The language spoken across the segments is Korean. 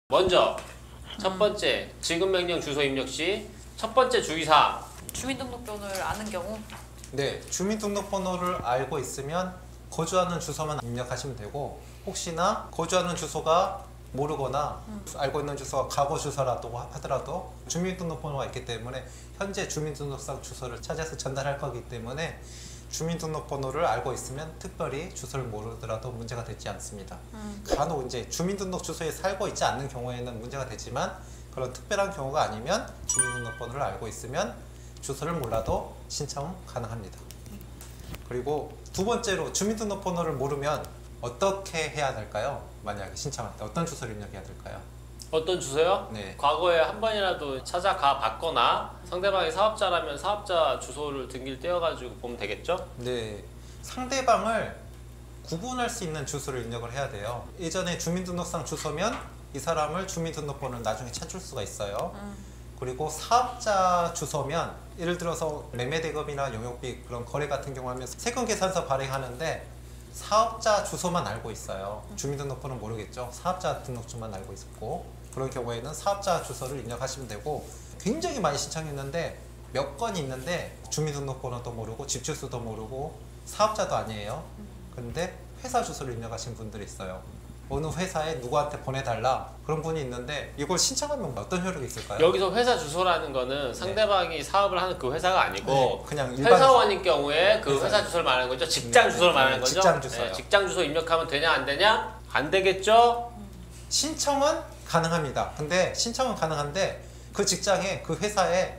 먼저 첫 번째 지급 명령 주소 입력 시 첫 번째 주의사항. 주민등록번호를 아는 경우? 네, 주민등록번호를 알고 있으면 거주하는 주소만 입력하시면 되고, 혹시나 거주하는 주소가 모르거나 알고 있는 주소가 과거 주소라고 하더라도 주민등록번호가 있기 때문에 현재 주민등록상 주소를 찾아서 전달할 거기 때문에 주민등록번호를 알고 있으면 특별히 주소를 모르더라도 문제가 되지 않습니다. 간혹 이제 주민등록 주소에 살고 있지 않는 경우에는 문제가 되지만, 그런 특별한 경우가 아니면 주민등록번호를 알고 있으면 주소를 몰라도 신청 가능합니다. 그리고 두 번째로 주민등록번호를 모르면 어떻게 해야 될까요? 만약에 신청할 때 어떤 주소를 입력해야 될까요? 어떤 주소요? 네. 과거에 한 번이라도 찾아가 봤거나 상대방이 사업자라면 사업자 주소를 등기를 떼어가지고 보면 되겠죠? 네, 상대방을 구분할 수 있는 주소를 입력을 해야 돼요. 예전에 주민등록상 주소면 이 사람을 주민등록번호를 나중에 찾을 수가 있어요. 그리고 사업자 주소면 예를 들어서 매매대금이나 용역비 그런 거래 같은 경우 하면 세금계산서 발행하는데 사업자 주소만 알고 있어요. 주민등록번호는 모르겠죠. 사업자 등록증만 알고 있었고, 그런 경우에는 사업자 주소를 입력하시면 되고, 굉장히 많이 신청했는데 몇 건이 있는데 주민등록번호도 모르고 집주소도 모르고 사업자도 아니에요. 근데 회사 주소를 입력하신 분들이 있어요. 어느 회사에 누구한테 보내달라 그런 분이 있는데 이걸 신청하면 어떤 효력이 있을까요? 여기서 회사 주소라는 거는 상대방이 사업을 하는 그 회사가 아니고 그냥 일반 회사원인 경우에 그 회사 주소를 말하는 거죠? 직장 주소를 말하는 거죠? 직장 주소요. 직장 주소 입력하면 되냐 안 되냐? 안 되겠죠? 신청은 가능합니다. 근데 신청은 가능한데 그 직장에 그 회사에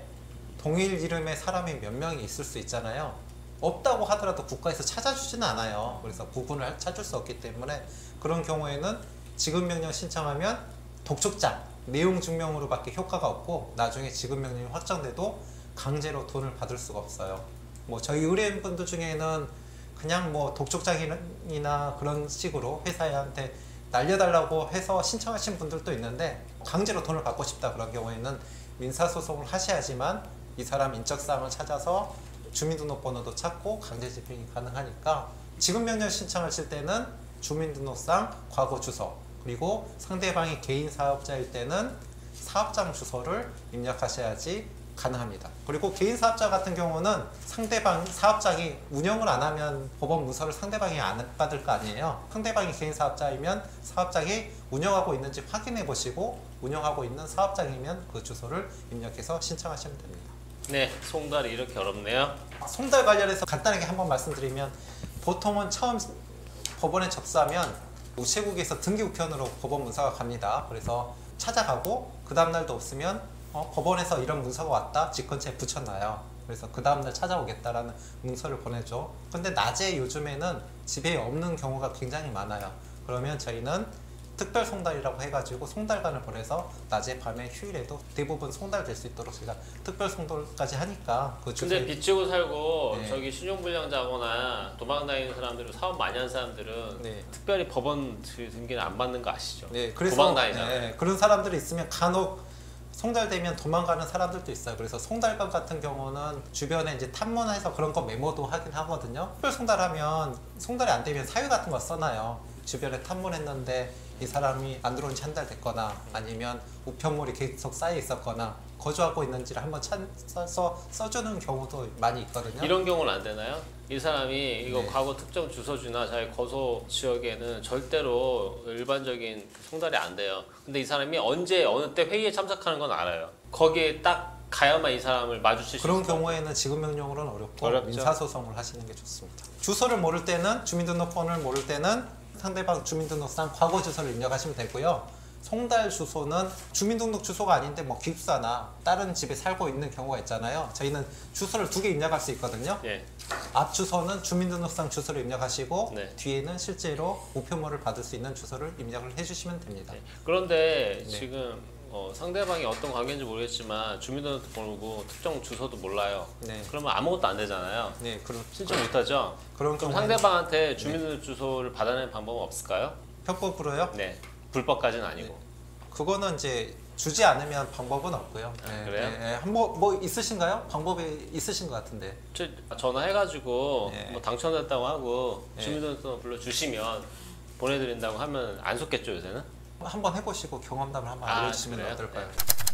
동일 이름의 사람이 몇 명이 있을 수 있잖아요. 없다고 하더라도 국가에서 찾아주지는 않아요. 그래서 구분을 찾을 수 없기 때문에 그런 경우에는 지급명령 신청하면 독촉장, 내용 증명으로밖에 효과가 없고, 나중에 지급명령이 확정돼도 강제로 돈을 받을 수가 없어요. 뭐 저희 의뢰인분들 중에는 그냥 뭐 독촉장이나 그런 식으로 회사한테 날려달라고 해서 신청하신 분들도 있는데, 강제로 돈을 받고 싶다 그런 경우에는 민사소송을 하셔야지만 이 사람 인적사항을 찾아서 주민등록번호도 찾고 강제 집행이 가능하니까, 지급명령 신청하실 때는 주민등록상 과거 주소, 그리고 상대방이 개인 사업자일 때는 사업장 주소를 입력하셔야지 가능합니다. 그리고 개인 사업자 같은 경우는 상대방 사업장이 운영을 안 하면 법원 문서를 상대방이 안 받을 거 아니에요. 상대방이 개인 사업자이면 사업장이 운영하고 있는지 확인해 보시고, 운영하고 있는 사업장이면 그 주소를 입력해서 신청하시면 됩니다. 네, 송달이 이렇게 어렵네요. 송달 관련해서 간단하게 한번 말씀드리면, 보통은 처음 법원에 접수하면 우체국에서 등기 우편으로 법원 문서가 갑니다. 그래서 찾아가고 그 다음날도 없으면 법원에서 이런 문서가 왔다, 직권채에 붙여놔요. 그래서 그 다음날 찾아오겠다라는 문서를 보내죠. 근데 낮에 요즘에는 집에 없는 경우가 굉장히 많아요. 그러면 저희는 특별 송달이라고 해가지고 송달관을 보내서 낮에 밤에 휴일에도 대부분 송달될 수 있도록 제가 특별 송달까지 하니까 그 주소에. 근데 빚지고 살고 네. 저기 신용불량자거나 도망다니는 사람들, 사업 많이 하는 사람들은 네. 특별히 법원 등기는 안 받는 거 아시죠? 네, 그래서 도망다니잖아요. 네, 그런 사람들이 있으면 간혹 송달되면 도망가는 사람들도 있어요. 그래서 송달관 같은 경우는 주변에 이제 탐문해서 그런 거 메모도 하긴 하거든요. 특별 송달하면 송달이 안 되면 사유 같은 거 써놔요. 주변에 탐문했는데 이 사람이 안 들어온 지 한 달 됐거나, 아니면 우편물이 계속 쌓여 있었거나, 거주하고 있는지를 한번 써주는 경우도 많이 있거든요. 이런 경우는 안 되나요? 이 사람이 이거 네. 과거 특정 주소지나 자기 거소 지역에는 절대로 일반적인 송달이 안 돼요. 근데 이 사람이 언제 어느 때 회의에 참석하는 건 알아요. 거기에 딱 가야만 이 사람을 마주칠 수 있어요. 그런 경우에는 지급명령으로는 어렵고 어렵죠. 민사소송을 하시는 게 좋습니다. 주소를 모를 때는, 주민등록번호를 모를 때는 상대방 주민등록상 과거 주소를 입력하시면 되고요. 송달 주소는 주민등록 주소가 아닌데 뭐 기숙사나 다른 집에 살고 있는 경우가 있잖아요. 저희는 주소를 2개 입력할 수 있거든요. 예. 앞 주소는 주민등록상 주소를 입력하시고, 네. 뒤에는 실제로 우편물을 받을 수 있는 주소를 입력을 해주시면 됩니다. 네. 그런데 네. 지금 상대방이 어떤 관계인지 모르겠지만 주민등록도 모르고 특정 주소도 몰라요. 네. 그러면 아무것도 안 되잖아요. 네, 신청 못하죠? 그런 그럼 경우에는 상대방한테 주민등록 주소를 받아내는 방법은 없을까요? 편법으로요? 네. 불법까지는 아니고. 그거는 이제 주지 않으면 방법은 없고요. 그래요? 뭐 있으신가요? 방법이 있으신 것 같은데. 전화해가지고 예. 뭐 당첨됐다고 하고 예. 주민등록번호 불러주시면 보내드린다고 하면 안 속겠죠 요새는? 한번 해보시고 경험담을 한번 아, 알려주시면 그래요? 어떨까요? 네.